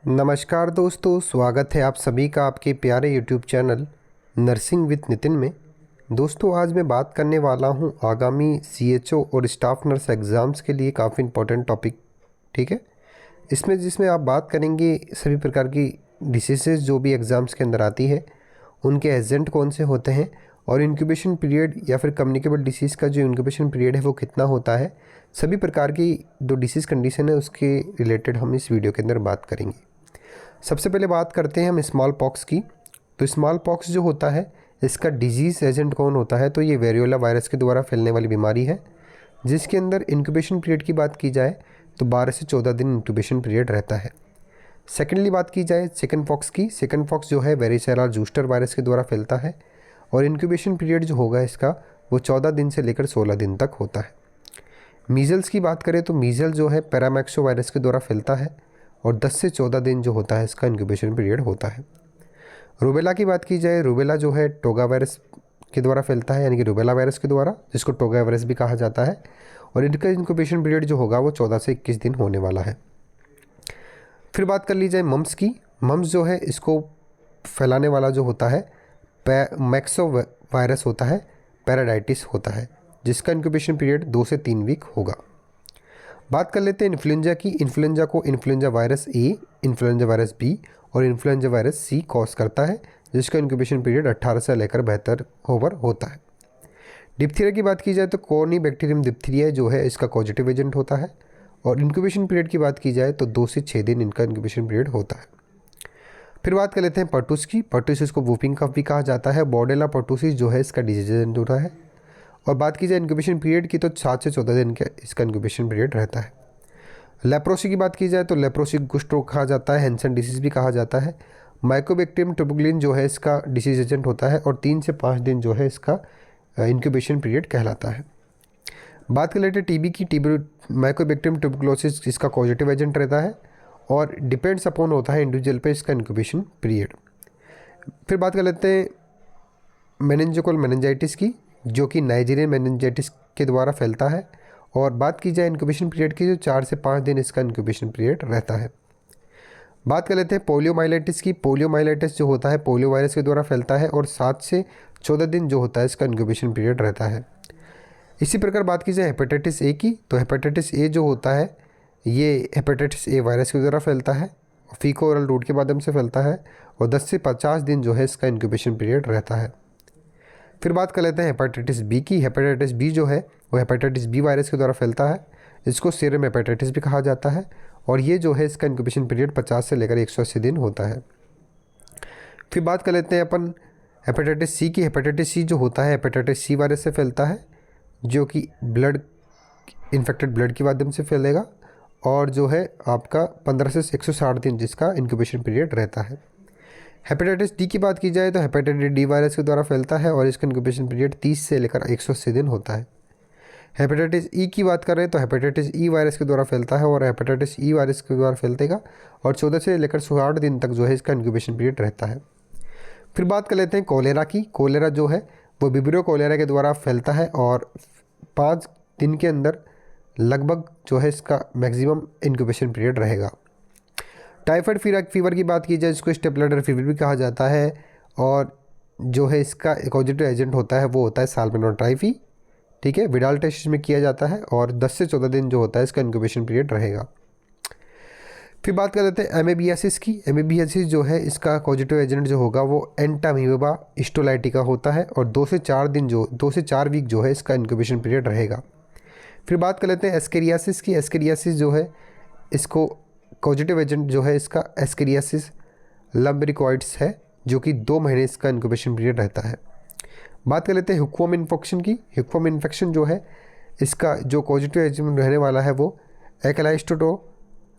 नमस्कार दोस्तों, स्वागत है आप सभी का आपके प्यारे YouTube channel nursing with Nitin में। दोस्तों, आज मैं बात करने वाला हूं आगामी सीएचओ और स्टाफ नर्स एग्ज़ाम्स के लिए काफ़ी इम्पोर्टेंट टॉपिक। ठीक है, जिसमें आप बात करेंगे सभी प्रकार की डिसीज़ेज जो भी एग्ज़ाम्स के अंदर आती है, उनके एजेंट कौन से होते हैं और इंक्यूबेशन पीरियड या फिर कम्युनिकेबल डिसीज़ का जो इंक्यूबेशन पीरियड है वो कितना होता है। सभी प्रकार की जो डिसीज़ कंडीशन है उसके रिलेटेड हम इस वीडियो के अंदर बात करेंगे। सबसे पहले बात करते हैं हम स्मॉल पॉक्स की। तो स्मॉल पॉक्स जो होता है, इसका डिजीज़ एजेंट कौन होता है, तो ये वेरियोला वायरस के द्वारा फैलने वाली बीमारी है, जिसके अंदर इंक्यूबेशन पीरियड की बात की जाए तो 12 से 14 दिन इंक्यूबेशन पीरियड रहता है। सेकेंडली बात की जाए चिकन पॉक्स की। चिकन पॉक्स जो है वेरिसेला जूस्टर वायरस के द्वारा फैलता है और इंक्यूबेशन पीरियड जो होगा इसका वो 14 दिन से लेकर 16 दिन तक होता है। मीज़ल्स की बात करें तो मीज़ल जो है पैरामैक्सो वायरस के द्वारा फैलता है और 10 से 14 दिन जो होता है इसका इंक्यूबेशन पीरियड होता है। रूबेला की बात की जाए, रूबेला जो है टोगा वायरस के द्वारा फैलता है, यानी कि रूबेला वायरस के द्वारा, जिसको टोगा वायरस भी कहा जाता है, और इनका इंक्यूबेशन पीरियड जो होगा वो 14 से 21 दिन होने वाला है। फिर बात कर ली जाए मम्स की। मम्स जो है इसको फैलाने वाला जो होता है मैक्सो वायरस होता है, पैराडाइटिस होता है, जिसका इंक्यूबेशन पीरियड 2 से 3 वीक होगा। बात कर लेते हैं इन्फ्लुएंजा की। इन्फ्लुएंजा को influenza virus A, influenza virus B और इन्फ्लुएंजा वायरस सी कॉज करता है, जिसका इंक्यूबेशन पीरियड 18 से लेकर 72 ओवर होता है। डिप्थीरिया की बात की जाए तो कॉर्निबैक्टीरियम डिप्थीरिया जो है इसका पॉजिटिव एजेंट होता है और इंक्यूबेशन पीरियड की बात की जाए तो 2 से 6 दिन इनका इंक्यूबेशन पीरियड होता है। फिर बात कर लेते हैं पर्टूस की। पर्टूसिस को वूपिंग कफ भी कहा जाता है। बॉर्डेला पर्टूसिस जो है इसका डिजीज एजेंट होता है। और बात की जाए इंक्यूबेशन पीरियड की तो 7 से 14 दिन का इसका इंक्यूबेशन पीरियड रहता है। लेप्रोसी की बात की जाए तो लेप्रोसी कुष्ठ रोग कहा जाता है, हैंसन डिसीज़ भी कहा जाता है। माइकोबैक्टीरियम ट्यूबरकुलिन जो है इसका डिसीज एजेंट होता है और 3 से 5 दिन जो है इसका इंक्यूबेशन पीरियड कहलाता है। बात कर लेते हैं टीबी की। माइकोबैक्टीरियम ट्यूबरकुलोसिस इसका पॉजिटिव एजेंट रहता है और डिपेंड्स अपॉन होता है इंडिविजुअल पे इसका इंक्यूबेशन पीरियड। फिर बात कर लेते हैं मेनिंजियोकोल मेनिंजाइटिस की, जो कि नाइजीरियन मेनिंजाइटिस के द्वारा फैलता है। और बात की जाए इंक्यूबेशन पीरियड की, जो 4 से 5 दिन इसका इंक्यूबेशन पीरियड रहता है। बात कर लेते हैं पोलियोमाइलाइटिस की। पोलियोमाइलाइटिस जो होता है पोलियो वायरस के द्वारा फैलता है और 7 से 14 दिन जो होता है इसका इंक्यूबेशन पीरियड रहता है। इसी प्रकार बात की जाए हेपेटाइटिस ए की, तो हेपेटाइटिस ए जो होता है ये हेपेटाइटिस ए वायरस के द्वारा फैलता है, फीको ओरल रूट के माध्यम से फैलता है और 10 से 50 दिन जो है इसका इंक्यूबेशन पीरियड रहता है। फिर बात कर लेते हैं हेपेटाइटिस बी की। हेपेटाइटिस बी जो है वो हेपेटाइटिस बी वायरस के द्वारा फैलता है, इसको सीरम हेपेटाइटिस भी कहा जाता है और ये जो है इसका इंक्यूबेशन पीरियड 50 से लेकर 180 दिन होता है। फिर बात कर लेते हैं अपन हेपेटाइटिस सी की। हेपेटाइटिस सी जो होता है हेपेटाइटिस सी वायरस से फैलता है, जो कि इन्फेक्टेड ब्लड के माध्यम से फैलेगा और जो है आपका 15 से 160 दिन जिसका इंक्यूबेशन पीरियड रहता है। हेपेटाइटिस डी की बात की जाए तो हेपेटाइटिस डी वायरस के द्वारा फैलता है और इसका इंक्यूबेशन पीरियड 30 से लेकर 180 दिन होता है। हेपेटाइटिस ई की बात करें तो हेपेटाइटिस ई वायरस के द्वारा फैलता है और हेपेटाइटिस ई वायरस के द्वारा फैलतेगा और 14 से लेकर 60 दिन तक जो है इसका इंक्यूबेशन पीरियड रहता है। फिर बात कर लेते हैं कोलेरा की। कोलेरा जो है वो विब्रियो कोलेरा के द्वारा फैलता है और 5 दिन के अंदर लगभग जो है इसका मैक्सिमम इंक्यूबेशन पीरियड रहेगा। टाइफाइड फीवर की बात की जाए इसको स्टेपलेडर फीवर भी कहा जाता है और जो है इसका पॉजिटिव एजेंट होता है वो होता है साल्मोनेला टाइफी। ठीक है, विडाल टेस्ट में किया जाता है और 10 से 14 दिन जो होता है इसका इंक्यूबेशन पीरियड रहेगा। फिर बात कर लेते हैं एमेबियासिस की। एमेबियासिस जो है इसका पॉजिटिव एजेंट जो होगा वो एंटामीबा स्टोलाइटिका होता है और 2 से 4 वीक जो है इसका इंक्यूबेशन पीरियड रहेगा। फिर बात कर लेते हैं एस्केरियासिस की। एस्केरियासिस जो है इसको पॉजिटिव एजेंट जो है इसका एस्केरियासिस लम्बरिकॉइड्स है, जो कि 2 महीने इसका इंक्यूबेशन पीरियड रहता है। बात कर लेते हैं हुक्वम इन्फेक्शन की। हुक्वम इन्फेक्शन जो है इसका जो पॉजिटिव एजेंट रहने वाला है वो एकलाइस्टोटो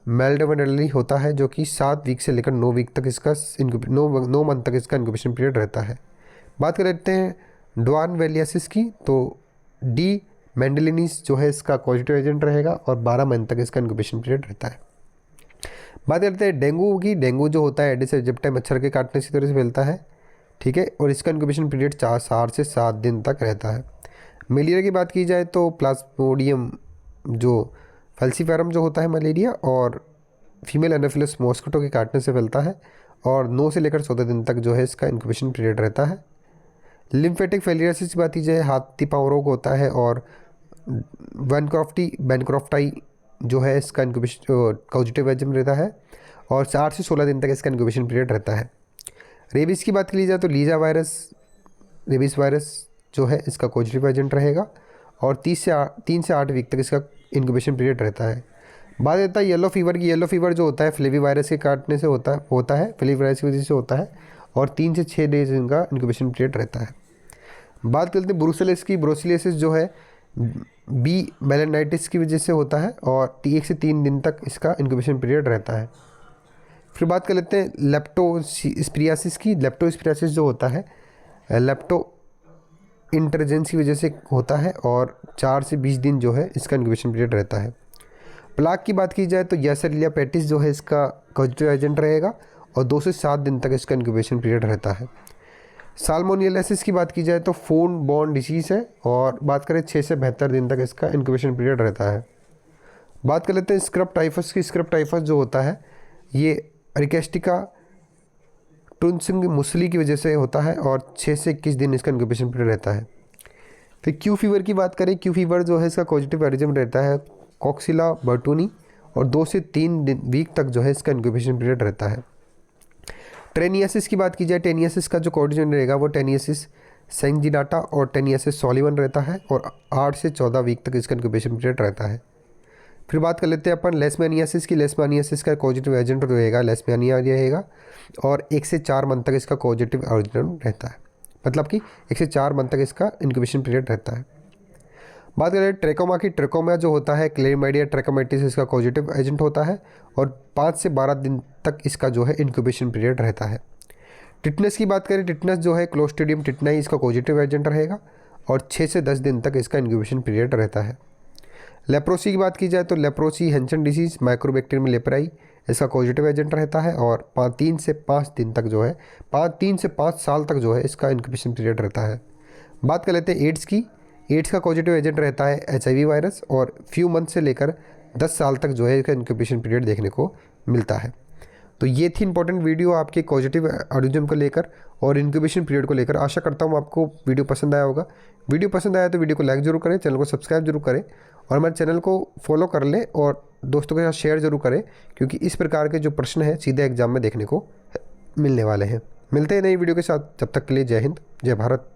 मेल्डोमेनली होता है, जो कि 7 वीक से लेकर 9 वीक तक इसका 9 मंथ तक इसका इंक्यूबेशन पीरियड रहता है। बात कर लेते हैं डॉन वेलियासिस की, तो डी मेंडेलिनीस जो है इसका पॉजिटिव एजेंट रहेगा और 12 मंथ तक इसका इंक्यूबेशन पीरियड रहता है। बात करते हैं डेंगू की। डेंगू जो होता है एडिस एजिप्टाई मच्छर के काटने से तरह से फैलता है, ठीक है, और इसका इंक्यूबेशन पीरियड 4 से 7 दिन तक रहता है। मलेरिया की बात की जाए तो प्लाज्मोडियम जो फैल्सीफेरम जो होता है मलेरिया और फीमेल एनोफिलस मॉस्किटो के काटने से फैलता है और 9 से लेकर 14 दिन तक जो है इसका इंक्यूबेशन पीरियड रहता है। लिम्फेटिक फेलियरिस की बात की जाए, हाथी पाँव रोग होता है और बैनक्रॉफ्टाई जो है इसका इंक्यूबेशन कॉजिटिव एजेंट रहता है और 4 से 16 दिन तक इसका इंक्यूबेशन पीरियड रहता है। रेबीज़ की बात की जाए तो रेबीज़ वायरस जो है इसका कॉजिटिव एजेंट रहेगा और 3 से 8 वीक तक इसका इंक्यूबेशन पीरियड रहता है। बात रहता है येलो फीवर की। येलो फीवर जो होता है फ्लेवी वायरस के काटने से होता है फ्लेवी वायरस की वजह से होता है और 3 से 6 डेज इनका इंक्यूबेशन पीरियड रहता है। बात करते हैं ब्रुसेलोसिस की। ब्रुसेलोसिस जो है बी मेलेनाइटिस की वजह से होता है और 1 से 3 दिन तक इसका इंक्यूबेशन पीरियड रहता है। फिर बात कर लेते हैं लेप्टोस्पिरियासिस की। लेप्टोस्पिरियासिस जो होता है लेप्टो इंटरजेंस की वजह से होता है और 4 से 20 दिन जो है इसका इंक्यूबेशन पीरियड रहता है। प्लाक की बात की जाए तो येसेरिया पेटिस जो है इसका कॉजिटिव एजेंट रहेगा और 2 से 7 दिन तक इसका इंक्यूबेशन पीरियड रहता है। साल्मोनेलासिस की बात की जाए तो फोन बॉर्न डिसीज़ है और बात करें 6 से 72 दिन तक इसका इंक्यूबेशन पीरियड रहता है। बात कर लेते हैं स्क्रब टाइफस की। स्क्रब टाइफस जो होता है ये रिकेस्टिका टुनसिंग मुसली की वजह से होता है और 6 से 21 दिन इसका इंक्यूबेशन पीरियड रहता है। फिर क्यू फीवर की बात करें, क्यू फीवर जो है इसका कॉजिटिव एजेंट रहता है कॉक्सिला बर्टूनी और 2 से 3 वीक तक जो है इसका इंक्यूबेशन पीरियड रहता है। टेनियासिस की बात की जाए, टेनियासिस का जो कोऑर्डिनेटर रहेगा वो टेनियासिस सेंजिनाटा और टेनियासिस सॉलिवन रहता है और 8 से 14 वीक तक इसका इंक्यूबेशन पीरियड रहता है। फिर बात कर लेते हैं अपन लेशमैनियासिस की। लेशमैनियासिस का पॉजिटिव एजेंट रहेगा लेशमैनिया रहेगा और 1 से 4 मंथ तक इसका पॉजिटिव एजेंट रहता है, मतलब कि 1 से 4 मंथ तक इसका इंक्यूबेशन पीरियड रहता है। बात करें ट्रेकोमा की। ट्रेकोमा जो होता है क्लेमाइडिया ट्रेकोमाइटिस इसका पॉजिटिव एजेंट होता है और 5 से 12 दिन तक इसका जो है इंक्यूबेशन पीरियड रहता है। टिटनेस की बात करें, टिटनेस जो है क्लोस्ट्रीडियम टिटनाई इसका पॉजिटिव एजेंट रहेगा और 6 से 10 दिन तक इसका इंक्यूबेशन पीरियड रहता है। लेप्रोसी की बात की जाए तो leprosy Henson disease mycobacterium leprae इसका पॉजिटिव एजेंट रहता है और 3 से 5 दिन तक जो है 3 से 5 साल तक जो है इसका इंक्यूबेशन पीरियड रहता है। बात कर लेते हैं एड्स की। एड्स का पॉजिटिव एजेंट रहता है HIV वायरस और फ्यू मंथ से लेकर 10 साल तक जो है इसका इंक्यूबेशन पीरियड देखने को मिलता है। तो ये थी इंपॉर्टेंट वीडियो आपके पॉजिटिव ऑर्गेनिज्म को लेकर और इंक्यूबेशन पीरियड को लेकर। आशा करता हूँ आपको वीडियो पसंद आया होगा। वीडियो पसंद आया तो वीडियो को लाइक जरूर करें, चैनल को सब्सक्राइब जरूर करें और हमारे चैनल को फॉलो कर लें और दोस्तों के साथ शेयर जरूर करें, क्योंकि इस प्रकार के जो प्रश्न हैं सीधे एग्जाम में देखने को मिलने वाले हैं। मिलते हैं नई वीडियो के साथ, जब तक के लिए जय हिंद, जय भारत।